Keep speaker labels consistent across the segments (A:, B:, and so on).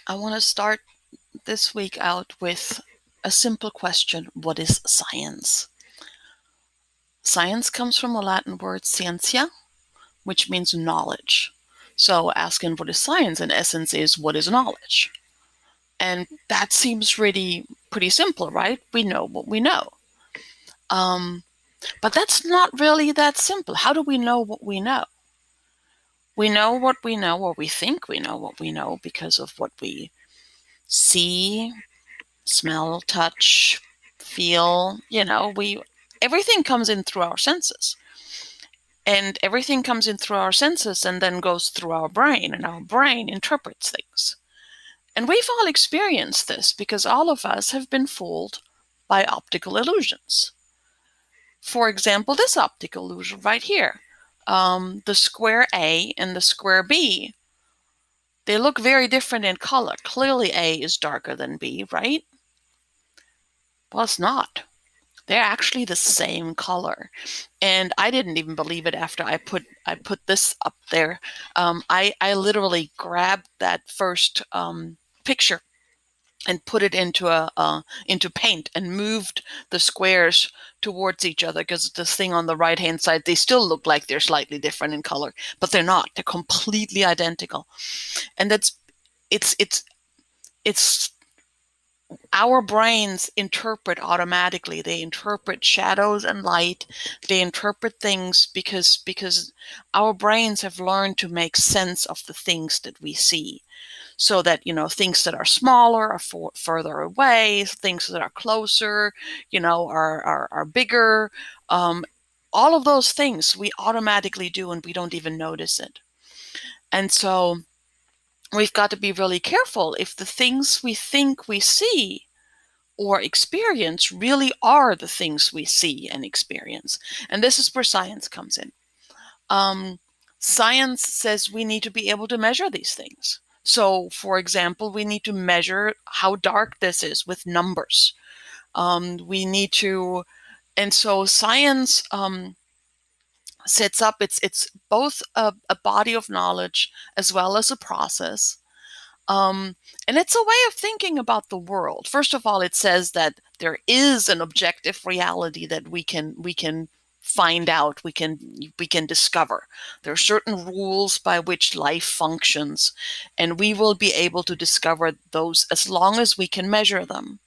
A: I want to start this week out with a simple question. What is science? Science comes from the Latin word scientia, which means knowledge. So asking what is science, in essence, is what is knowledge. And that seems really pretty simple, right? We know what we know. But that's not really that simple. How do we know what we know? We know what we know, or we think we know what we know, because of what we see, smell, touch, feel. Everything comes in through our senses. And everything comes in through our senses and then goes through our brain, and our brain interprets things. And we've all experienced this because all of us have been fooled by optical illusions. For example, this optical illusion right here. The square A and the square B, they look very different in color. Clearly A is darker than B, right? Well, it's not. They're actually the same color. And I didn't even believe it after I put this up there. I literally grabbed that first picture and put it into paint and moved the squares towards each other, because this thing on the right hand side, they still look like they're slightly different in color, but they're not. They're completely identical. And it's our brains interpret automatically. They interpret shadows and light. They interpret things because our brains have learned to make sense of the things that we see. So that, things that are smaller are further away, things that are closer, are bigger. All of those things we automatically do, and we don't even notice it. And so we've got to be really careful if the things we think we see or experience really are the things we see and experience. And this is where science comes in. Science says we need to be able to measure these things. So, for example, we need to measure how dark this is with numbers. We need to, and so science sets up, it's both a body of knowledge as well as a process. And it's a way of thinking about the world. First of all, it says that there is an objective reality that we can find out, we can discover. There are certain rules by which life functions, and we will be able to discover those as long as we can measure them.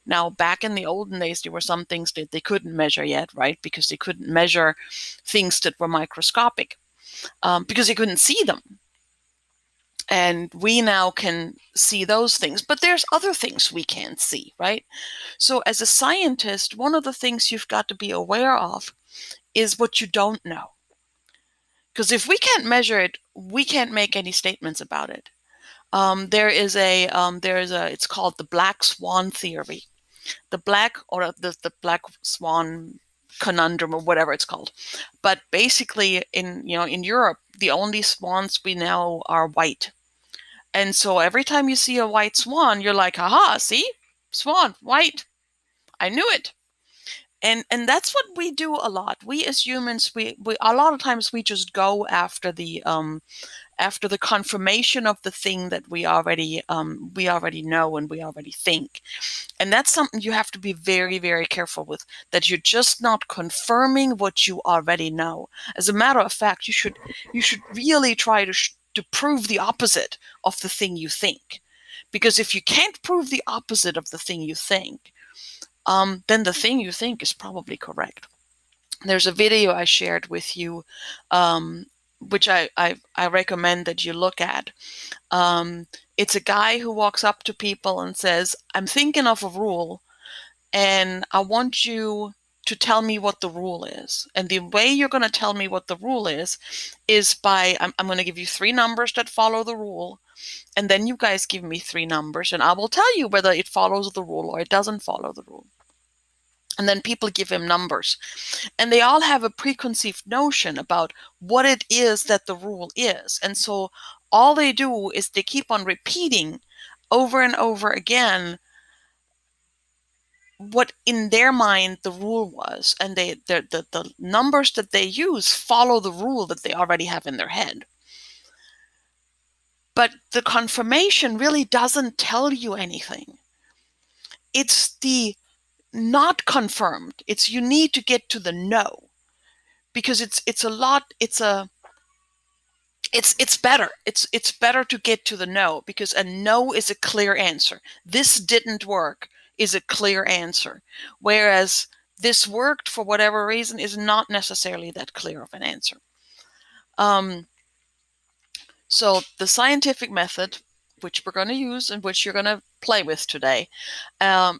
A: Now, back in the olden days, there were some things that they couldn't measure yet, right? Because they couldn't measure things that were microscopic, because they couldn't see them. And we now can see those things, but there's other things we can't see, right? So as a scientist, one of the things you've got to be aware of is what you don't know. Because if we can't measure it, we can't make any statements about it. It's called the black swan theory. The black swan conundrum, or whatever it's called. But basically in Europe, the only swans we know are white. And so every time you see a white swan, you're like, haha, see? Swan, white. I knew it. And that's what we do a lot. We as humans, we a lot of times we just go after the confirmation of the thing that we already know and we already think. And that's something you have to be very, very careful with, that you're just not confirming what you already know. As a matter of fact, you should really try to prove the opposite of the thing you think. Because if you can't prove the opposite of the thing you think, then the thing you think is probably correct. There's a video I shared with you, which I recommend that you look at. It's a guy who walks up to people and says, I'm thinking of a rule, and I want you to tell me what the rule is. And the way you're going to tell me what the rule is by, I'm going to give you 3 numbers that follow the rule, and then you guys give me 3 numbers, and I will tell you whether it follows the rule or it doesn't follow the rule. And then people give him numbers. And they all have a preconceived notion about what it is that the rule is. And so all they do is they keep on repeating over and over again what in their mind the rule was. And the numbers that they use follow the rule that they already have in their head. But the confirmation really doesn't tell you anything. It's the not confirmed. It's you need to get to the no, because it's a lot. It's better. It's better to get to the no, because a no is a clear answer. This didn't work is a clear answer, whereas this worked for whatever reason is not necessarily that clear of an answer. So the scientific method, which we're going to use and which you're going to play with today,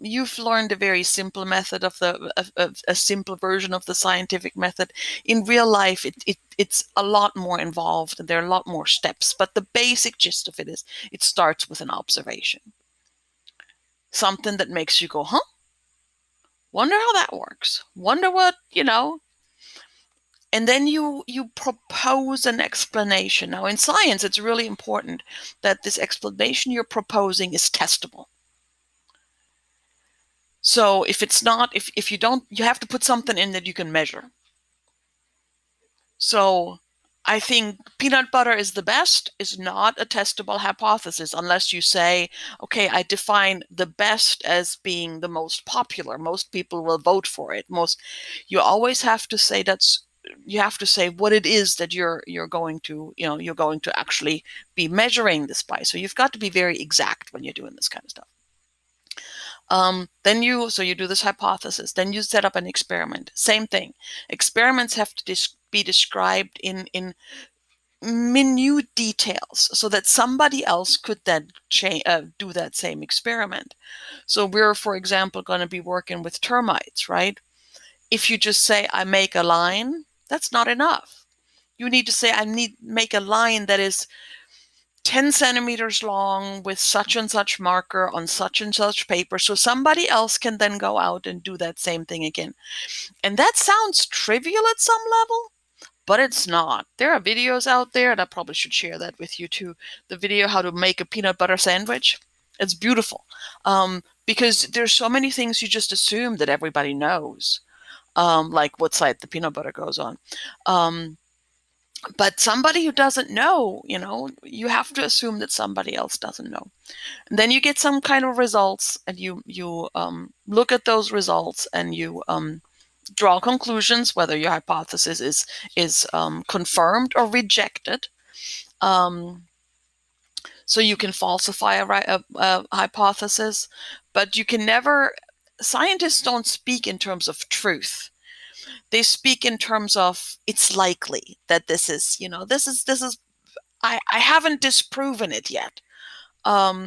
A: you've learned a very simple method of a simple version of the scientific method. In real life, it's a lot more involved and there are a lot more steps. But the basic gist of it is it starts with an observation, something that makes you go, huh? Wonder how that works. Wonder what, and then you propose an explanation. Now in science, it's really important that this explanation you're proposing is testable. So if it's not, if you don't, you have to put something in that you can measure. So I think peanut butter is the best is not a testable hypothesis unless you say, okay, I define the best as being the most popular. Most people will vote for it. You always have to say you have to say what it is that you're going to, you're going to actually be measuring this by. So you've got to be very exact when you're doing this kind of stuff. Then you do this hypothesis, then you set up an experiment. Same thing. Experiments have to be described in minute details so that somebody else could then do that same experiment. So we're, for example, going to be working with termites, right? If you just say, I make a line, that's not enough. You need to say, make a line that is 10 centimeters long with such and such marker on such and such paper, so somebody else can then go out and do that same thing again. And that sounds trivial at some level, but it's not. There are videos out there, and I probably should share that with you too. The video how to make a peanut butter sandwich. It's beautiful, because there's so many things you just assume that everybody knows, like what side the peanut butter goes on. But somebody who doesn't know, you have to assume that somebody else doesn't know. And then you get some kind of results, and you look at those results, and you draw conclusions whether your hypothesis is confirmed or rejected. So you can falsify a hypothesis, but you can never. Scientists don't speak in terms of truth. They speak in terms of it's likely that this is, I haven't disproven it yet,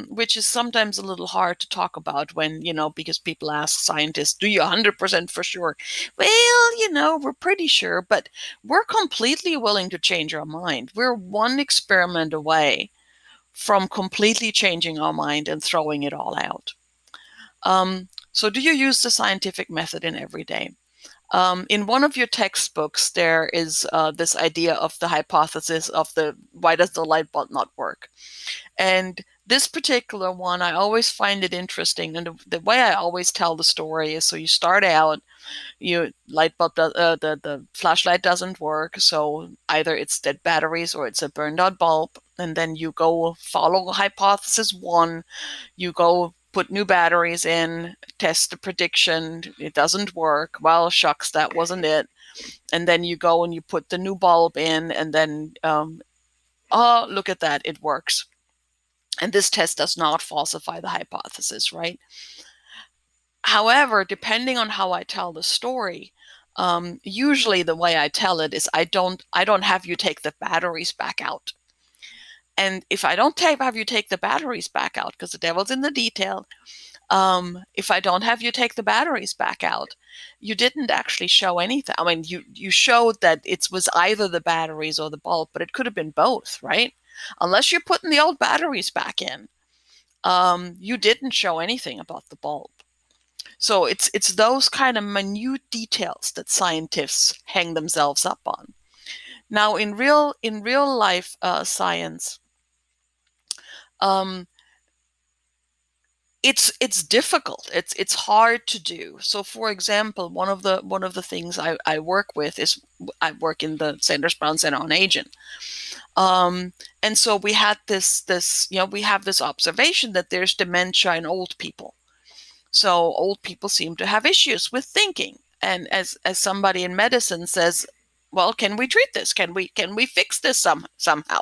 A: which is sometimes a little hard to talk about when, because people ask scientists, do you 100% for sure? Well, we're pretty sure, but we're completely willing to change our mind. We're one experiment away from completely changing our mind and throwing it all out. So do you use the scientific method in every day? In one of your textbooks, there is this idea of the hypothesis of why does the light bulb not work? And this particular one, I always find it interesting. And the way I always tell the story is, so you start out, the flashlight doesn't work. So either it's dead batteries or it's a burned out bulb. And then you go follow hypothesis one, you go put new batteries in, test the prediction, it doesn't work. Well, shucks, that wasn't it. And then you go and you put the new bulb in, and then, oh, look at that, it works. And this test does not falsify the hypothesis, right? However, depending on how I tell the story, usually the way I tell it is I don't have you take the batteries back out. And if I don't have you take the batteries back out, because the devil's in the detail, if I don't have you take the batteries back out, you didn't actually show anything. I mean, you showed that it was either the batteries or the bulb, but it could have been both, right? Unless you're putting the old batteries back in, you didn't show anything about the bulb. So it's those kind of minute details that scientists hang themselves up on. Now, in real life science, um, it's difficult. It's hard to do. So, for example, one of the things I work with is I work in the Sanders Brown Center on Aging. Um, and so we had we have this observation that there's dementia in old people. So old people seem to have issues with thinking. And as somebody in medicine says, well, can we treat this? Can we fix this somehow?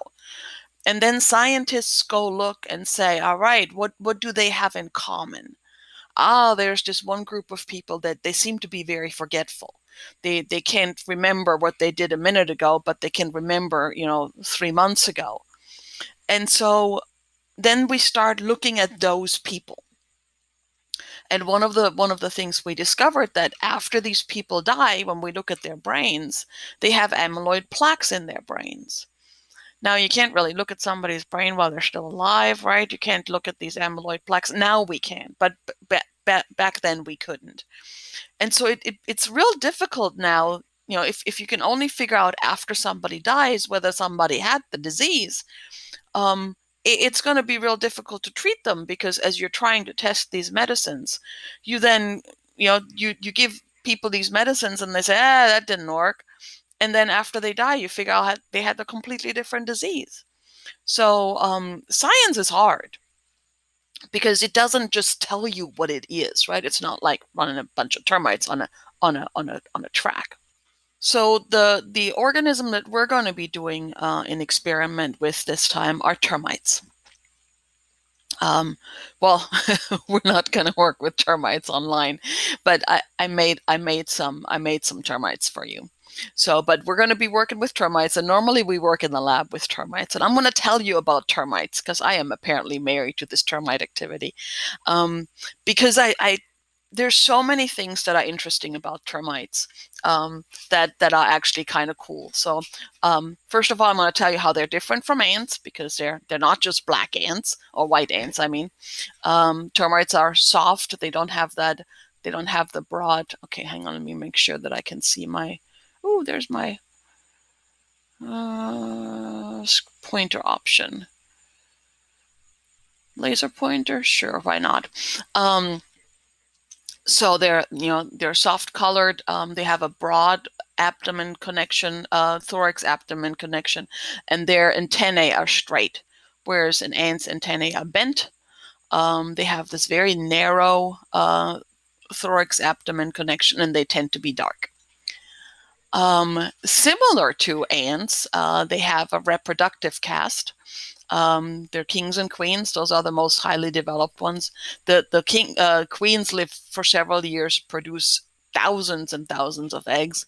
A: And then scientists go look and say, all right, what do they have in common? Ah, there's just one group of people that they seem to be very forgetful. They can't remember what they did a minute ago, but they can remember, 3 months ago. And so then we start looking at those people. And one of the things we discovered that after these people die, when we look at their brains, they have amyloid plaques in their brains. Now, you can't really look at somebody's brain while they're still alive, right? You can't look at these amyloid plaques. Now we can, but back then we couldn't. And so it's real difficult now. If you can only figure out after somebody dies whether somebody had the disease, um, it's going to be real difficult to treat them, because as you're trying to test these medicines, you then, you give people these medicines and they say, that didn't work. And then after they die, you figure out they had a completely different disease. So science is hard because it doesn't just tell you what it is, right? It's not like running a bunch of termites on a track. So the organism that we're going to be doing an experiment with this time are termites. Um, well, we're not going to work with termites online, but I made some termites for you. So, but we're going to be working with termites, and normally we work in the lab with termites. And I'm going to tell you about termites because I am apparently married to this termite activity. Um, because there's so many things that are interesting about termites, that are actually kind of cool. So, first of all, I'm going to tell you how they're different from ants, because they're not just black ants or white ants. I mean, termites are soft. They don't have that. They don't have the broad. Okay, hang on. Let me make sure that I can see my. Oh, there's my pointer option. Laser pointer, sure, why not? So they're soft colored. They have a broad abdomen connection, thorax abdomen connection, and their antennae are straight, whereas an ant's antennae are bent. They have this very narrow thorax abdomen connection, and they tend to be dark. Similar to ants, they have a reproductive caste. They're kings and queens. Those are the most highly developed ones. The queens live for several years, produce thousands and thousands of eggs.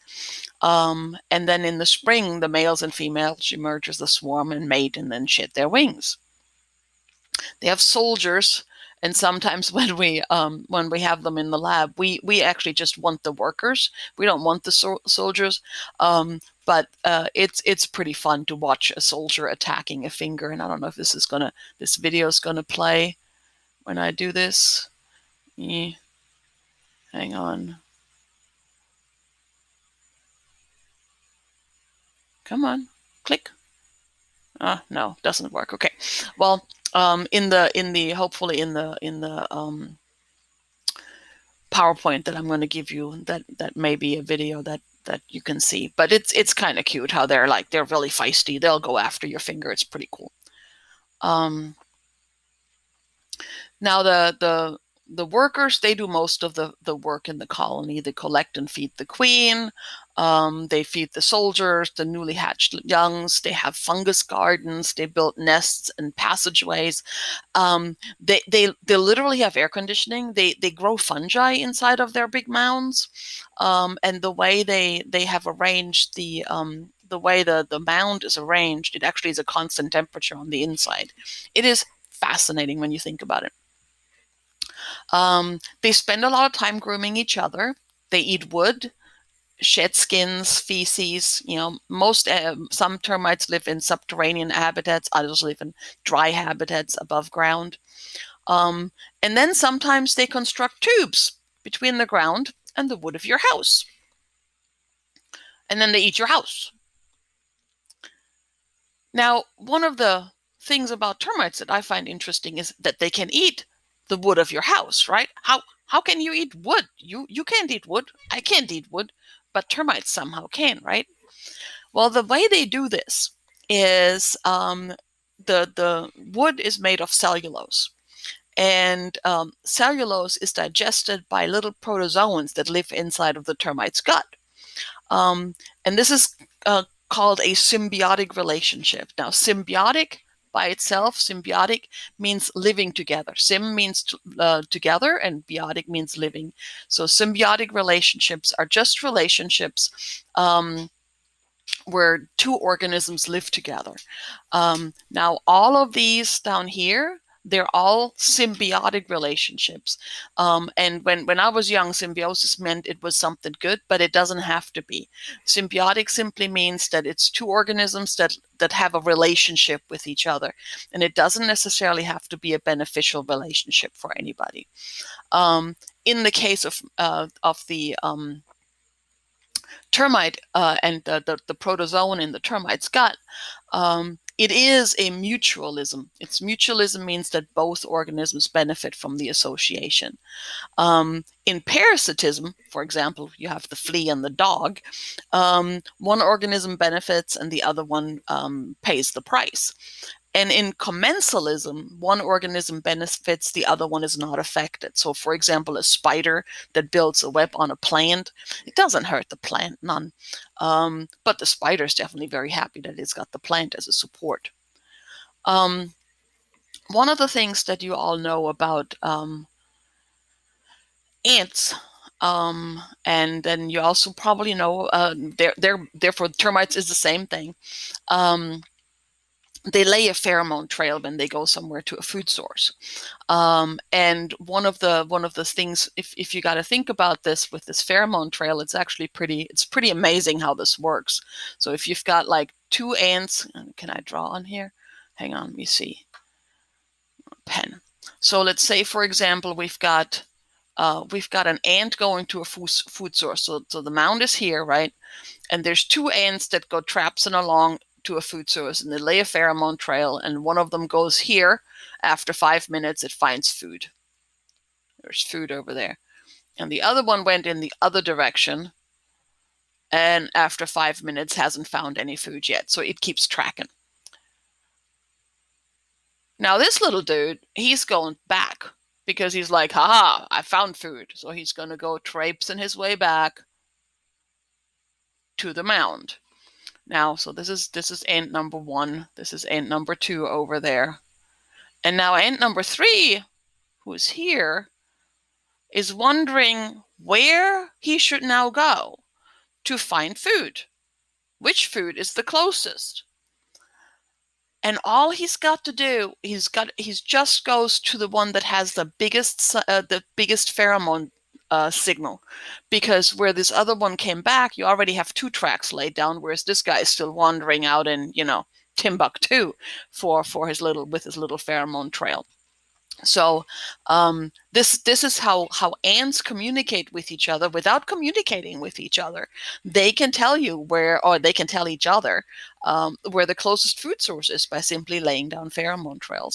A: And then in the spring, the males and females emerge as a swarm and mate and then shed their wings. They have soldiers, and sometimes when we have them in the lab, we actually just want the workers. We don't want the soldiers. But it's pretty fun to watch a soldier attacking a finger. And I don't know if this video is gonna play when I do this. Hang on. Come on, click. No, doesn't work. Okay. Well, hopefully in the PowerPoint that I'm going to give you, that may be a video that you can see. But it's kind of cute how they're really feisty. They'll go after your finger. It's pretty cool. Now the workers, they do most of the work in the colony. They collect and feed the queen. They feed the soldiers, the newly hatched youngs. They have fungus gardens. They build nests and passageways. They literally have air conditioning. They grow fungi inside of their big mounds, and the way they have arranged the way the mound is arranged, it actually is a constant temperature on the inside. It is fascinating when you think about it. They spend a lot of time grooming each other. They eat wood, shed skins, feces. Some termites live in subterranean habitats. Others live in dry habitats above ground. And then sometimes they construct tubes between the ground and the wood of your house. And then they eat your house. Now, one of the things about termites that I find interesting is that they can eat the wood of your house, right? How can you eat wood? You can't eat wood. I can't eat wood, but termites somehow can, right? Well, the way they do this is the wood is made of cellulose, and cellulose is digested by little protozoans that live inside of the termite's gut. Um, and this is called a symbiotic relationship. Now, symbiotic by itself, symbiotic means living together. Sym means together, and biotic means living. So symbiotic relationships are just relationships where two organisms live together. Now, all of these down here, they're all symbiotic relationships. And when I was young, symbiosis meant it was something good, but it doesn't have to be. Symbiotic simply means that it's two organisms that have a relationship with each other. And it doesn't necessarily have to be a beneficial relationship for anybody. In the case of the termite and the protozoan in the termite's gut, it is a mutualism. It's mutualism means that both organisms benefit from the association. In parasitism, for example, you have the flea and the dog. One organism benefits and the other one pays the price. And in commensalism, one organism benefits, the other one is not affected. So, for example, a spider that builds a web on a plant, it doesn't hurt the plant, none. But the spider is definitely very happy that it's got the plant as a support. One of the things that you all know about ants, and then you also probably know, therefore termites is the same thing. They lay a pheromone trail when they go somewhere to a food source. And one of the things, if you got to think about this with this pheromone trail, it's actually pretty amazing how this works. So if you've got like two ants, can I draw on here? Hang on, let me see. Pen. So let's say, for example, we've got an ant going to a food source. So the mound is here, right? And there's two ants that go trapsing along to a food source, and they lay a pheromone trail, and one of them goes here. After 5 minutes, it finds food. There's food over there. And the other one went in the other direction, and after 5 minutes hasn't found any food yet, so it keeps tracking. Now this little dude, he's going back because he's like, haha, I found food. So he's going to go traipsing his way back to the mound. Now, so this is ant number 1. This is ant number 2 over there. And now ant number 3, who's here, is wondering where he should now go to find food. Which food is the closest? And all he's got to do, he just goes to the one that has the biggest pheromone signal, because where this other one came back, you already have 2 tracks laid down, whereas this guy is still wandering out in Timbuktu with his little pheromone trail. So this is how ants communicate with each other without communicating with each other. They can tell you or they can tell each other where the closest food source is by simply laying down pheromone trails.